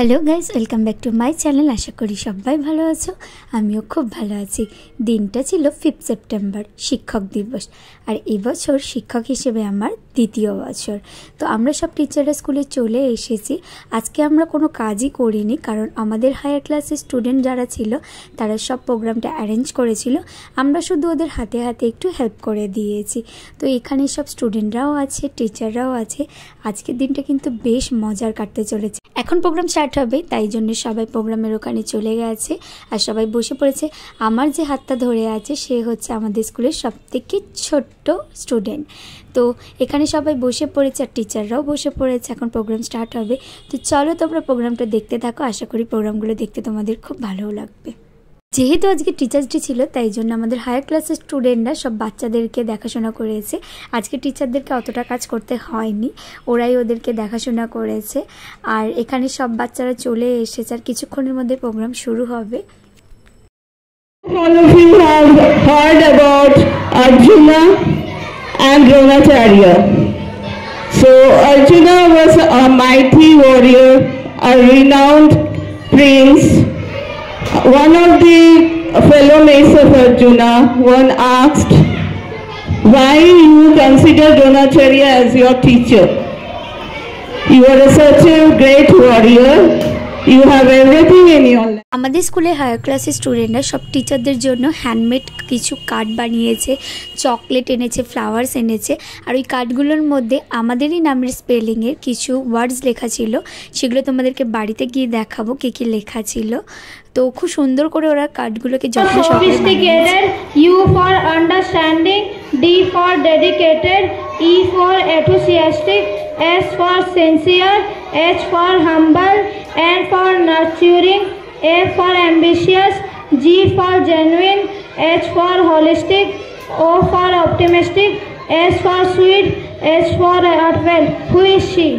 Hello guys, welcome back to my channel. আশা করি সবাই ভালো আছো, আমিও খুব ভালো আছি। দিনটা ছিল 5 সেপ্টেম্বর, শিক্ষক দিবস। আর এবছর শিক্ষক হিসেবে আমার দ্বিতীয় বছর। তো আমরা সব টিচাররা স্কুলে চলে এসেছি। আজকে আমরা কোনো কাজই করিনি, কারণ আমাদের হায়ার ক্লাসের স্টুডেন্ট যারা ছিল তারা সব প্রোগ্রামটা অ্যারেঞ্জ করেছিল। আমরা শুধু ওদের হাতে হাতে একটু হেল্প করে দিয়েছি। তো এখানে সব স্টুডেন্টরাও আছে, টিচাররাও আছে। আজকের দিনটা কিন্তু বেশ মজার কাটতে চলেছে। এখন প্রোগ্রাম স্টার্ট হবে, তাই জন্য সবাই প্রোগ্রামের ওখানে চলে গেছে আর সবাই বসে পড়েছে। আমার যে হাতটা ধরে আছে সে হচ্ছে আমাদের স্কুলের সবথেকে ছোট্ট স্টুডেন্ট। তো এখানে সবাই বসে পড়েছে আর টিচাররাও বসে পড়েছে। এখন প্রোগ্রাম স্টার্ট হবে। তো চলো তোমরা প্রোগ্রামটা দেখতে থাকো। আশা করি প্রোগ্রামগুলো দেখতে তোমাদের খুব ভালোও লাগবে। যেহেতু আজকে টিচার্স ডে ছিল, তাই জন্য আমাদের হায়ার ক্লাসের স্টুডেন্টরা সব বাচ্চাদেরকে দেখাশোনা করেছে। আজকে টিচারদেরকে অতটা কাজ করতে হয়নি, ওরাই ওদেরকে দেখাশোনা করেছে। আর এখানে সব বাচ্চারা চলে এসেছে আর কিছুক্ষণের মধ্যে প্রোগ্রাম শুরু হবে। All of you have heard about Arjuna and Dronacharya. So Arjuna was a mighty warrior, a renowned prince. One of the fellow mates of Arjuna, one asked, why you consider Dronacharya as your teacher? You are such a great warrior. You have everything in your life. আমাদের স্কুলে higher ক্লাসের স্টুডেন্টরা সব টিচারদের জন্য handmade কিছু card বানিয়েছে, chocolate এনেছে, ফ্লাওয়ার্স এনেছে। আর ওই কার্ডগুলোর মধ্যে আমাদেরই নামের স্পেলিংয়ের কিছু ওয়ার্ডস লেখা ছিল। সেগুলো তোমাদেরকে বাড়িতে গিয়ে দেখাবো কী কী লেখা ছিল। তো খুব সুন্দর করে ওরা কার্ডগুলোকে যত্ন সহকারে। U for understanding, D for dedicated, E for enthusiastic, S for sincere, H for humble, N for nurturing, A for ambitious, G for genuine, H for holistic, O for optimistic, S for sweet, S for heartfelt. Who is she?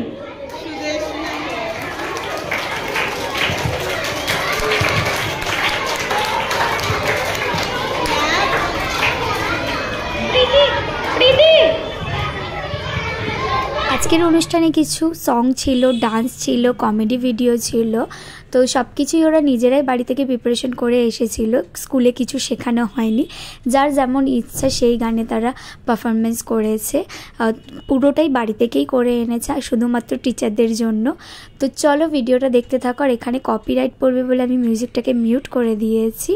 আজকের অনুষ্ঠানে কিছু song ছিল, dance ছিল, comedy video ছিল। তো সব কিছুই ওরা নিজেরাই বাড়ি থেকে প্রিপারেশন করে এসেছিল, স্কুলে কিছু শেখানো হয়নি। যার যেমন ইচ্ছা সেই গানে তারা পারফরমেন্স করেছে। পুরোটাই বাড়ি থেকেই করে এনেছে, আর শুধুমাত্র টিচারদের জন্য। তো চলো ভিডিওটা দেখতে থাকো। আর এখানে কপিরাইট পড়বে বলে আমি মিউজিকটাকে মিউট করে দিয়েছি।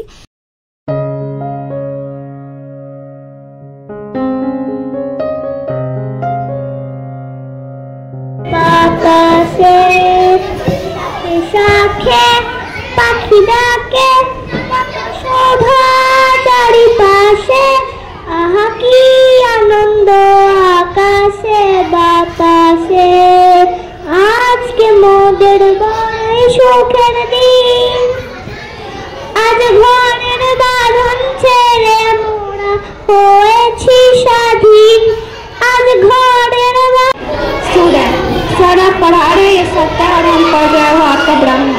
পাখি ডাকে শোভা চারিপাশে, আহা কি আনন্দ আকাশে বাতাসে। আজকে মোদের বড়ই সুখের দিন, আজ ঘরের বাঁধন ছেড়ে মোরা হয়েছি স্বাধীন। আজ ঘরের स्टूडेंट सर आप पढ़ा रहे हैं, सकता है और हम पढ़ रहे हो आपका ब्राह्मण।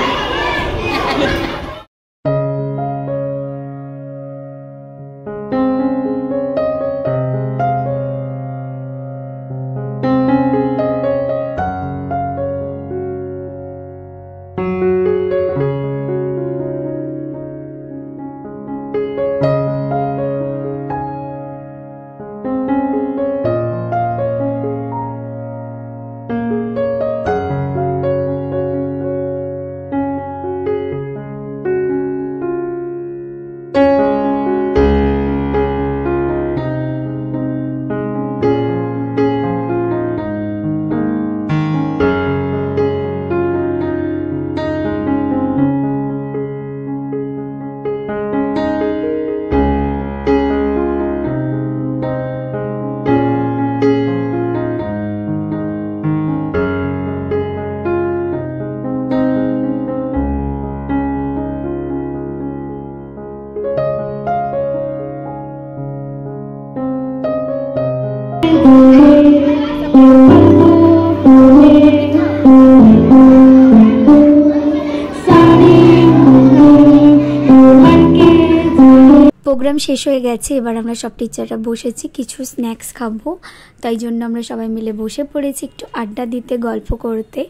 প্রোগ্রাম শেষ হয়ে গেছে। এবার আমরা সব টিচাররা বসেছি, কিছু স্ন্যাক্স খাবো। তাই জন্য আমরা সবাই মিলে বসে পড়েছি একটু আড্ডা দিতে, গল্প করতে।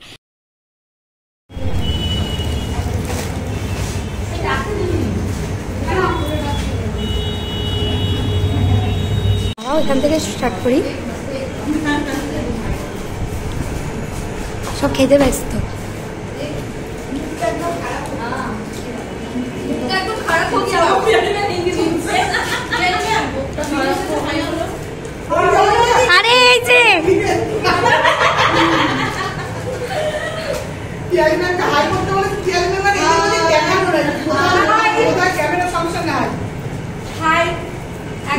এখান থেকে স্টার্ট করি। সব খেতে ব্যস্ত। আরে এই যে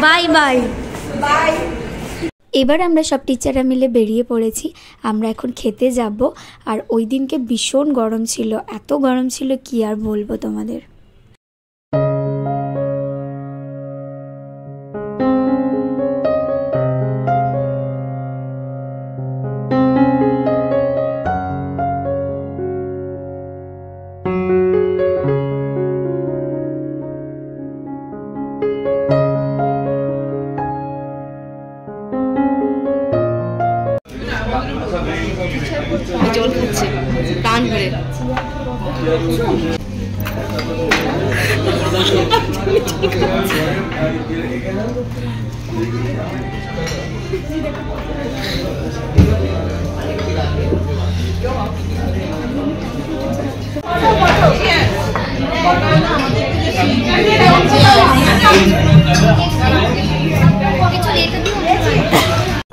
বাই বাই বাই। এবার আমরা সব টিচাররা মিলে বেরিয়ে পড়েছি। আমরা এখন খেতে যাব। আর ওই দিনকে ভীষণ গরম ছিল, এত গরম ছিল কি আর বলবো তোমাদের। জল খাচ্ছে প্রাণ ভরে।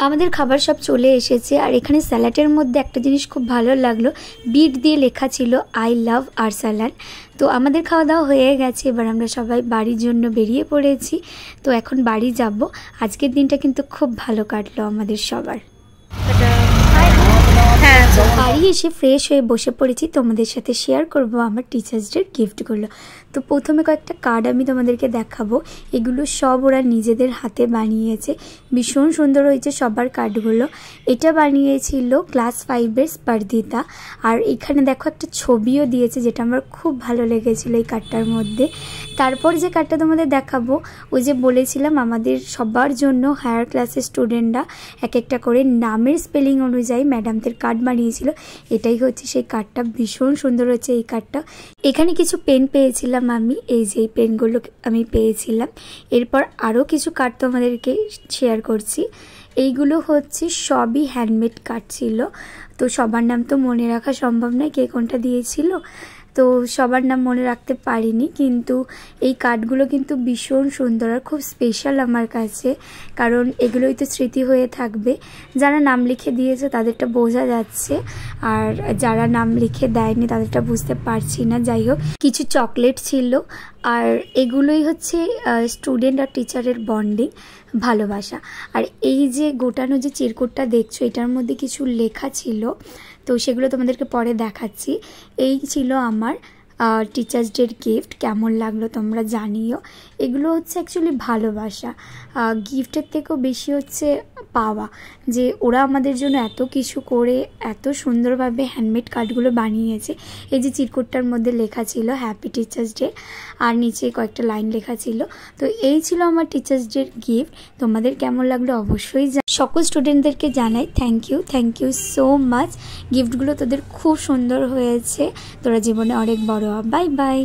আমাদের খাবার সব চলে এসেছে। আর এখানে স্যালাডের মধ্যে একটা জিনিস খুব ভালো লাগলো, বিট দিয়ে লেখা ছিল আই লাভ আরসালান। তো আমাদের খাওয়া দাওয়া হয়ে গেছে। এবার আমরা সবাই বাড়ির জন্য বেরিয়ে পড়েছি। তো এখন বাড়ি যাব। আজকের দিনটা কিন্তু খুব ভালো কাটলো আমাদের সবার। বাড়ি এসে ফ্রেশ হয়ে বসে পড়েছি, তোমাদের সাথে শেয়ার করব আমার টিচার্স ডের গিফটগুলো। তো প্রথমে কয়েকটা কার্ড আমি তোমাদেরকে দেখাবো। এগুলো সব ওরা নিজেদের হাতে বানিয়েছে, ভীষণ সুন্দর হয়েছে সবার কার্ডগুলো। এটা বানিয়েছিল ক্লাস 5-এর স্পর্ধিতা। আর এখানে দেখো একটা ছবিও দিয়েছে, যেটা আমার খুব ভালো লেগেছিল এই কার্ডটার মধ্যে। তারপর যে কার্ডটা তোমাদের দেখাবো, ওই যে বলেছিলাম আমাদের সবার জন্য হায়ার ক্লাসের স্টুডেন্টরা এক একটা করে নামের স্পেলিং অনুযায়ী ম্যাডামদের কার্ড বানিয়েছিল। এটাই হচ্ছে সেই কার্ডটা, ভীষণ সুন্দর হচ্ছে এই কার্ডটা। এখানে কিছু পেন পেয়েছিলাম আমি, এই যে এই পেনগুলো আমি পেয়েছিলাম। এরপর আরও কিছু কার্ড তোমাদেরকে শেয়ার করছি। এইগুলো হচ্ছে সবই হ্যান্ডমেড কার্ড ছিল। তো সবার নাম তো মনে রাখা সম্ভব নয়, কে কোনটা দিয়েছিল, তো সবার নাম মনে রাখতে পারিনি। কিন্তু এই কার্ডগুলো কিন্তু ভীষণ সুন্দর আর খুব স্পেশাল আমার কাছে, কারণ এগুলোই তো স্মৃতি হয়ে থাকবে। যারা নাম লিখে দিয়েছে তাদেরটা বোঝা যাচ্ছে, আর যারা নাম লিখে দেয়নি তাদেরটা বুঝতে পারছি না। যাই হোক, কিছু চকলেট ছিল। আর এগুলোই হচ্ছে স্টুডেন্ট আর টিচারের বন্ডিং, ভালোবাসা। আর এই যে গোটানো যে চিরকুটটা দেখছো, এটার মধ্যে কিছু লেখা ছিল, তো সেগুলো তোমাদেরকে পরে দেখাচ্ছি। এই ছিল আমার টিচার্স ডের গিফট। কেমন লাগলো তোমরা জানিও। এগুলো হচ্ছে অ্যাকচুয়ালি ভালোবাসা, গিফটের থেকেও বেশি হচ্ছে পাওয়া, যে ওরা আমাদের জন্য এত কিছু করে এত সুন্দরভাবে হ্যান্ডমেড কার্ডগুলো বানিয়েছে। এই যে চিরকুটটার মধ্যে লেখা ছিল হ্যাপি টিচার্স ডে, আর নিচে কয়েকটা লাইন লেখা ছিল। তো এই ছিল আমার টিচার্স ডের গিফট। তোমাদের কেমন লাগলো অবশ্যই সকল স্টুডেন্টদেরকে জানাই থ্যাংক ইউ সো মাচ। গিফটগুলো তোদের খুব সুন্দর হয়েছে। তোরা জীবনে অনেক বড় হ। Bye bye.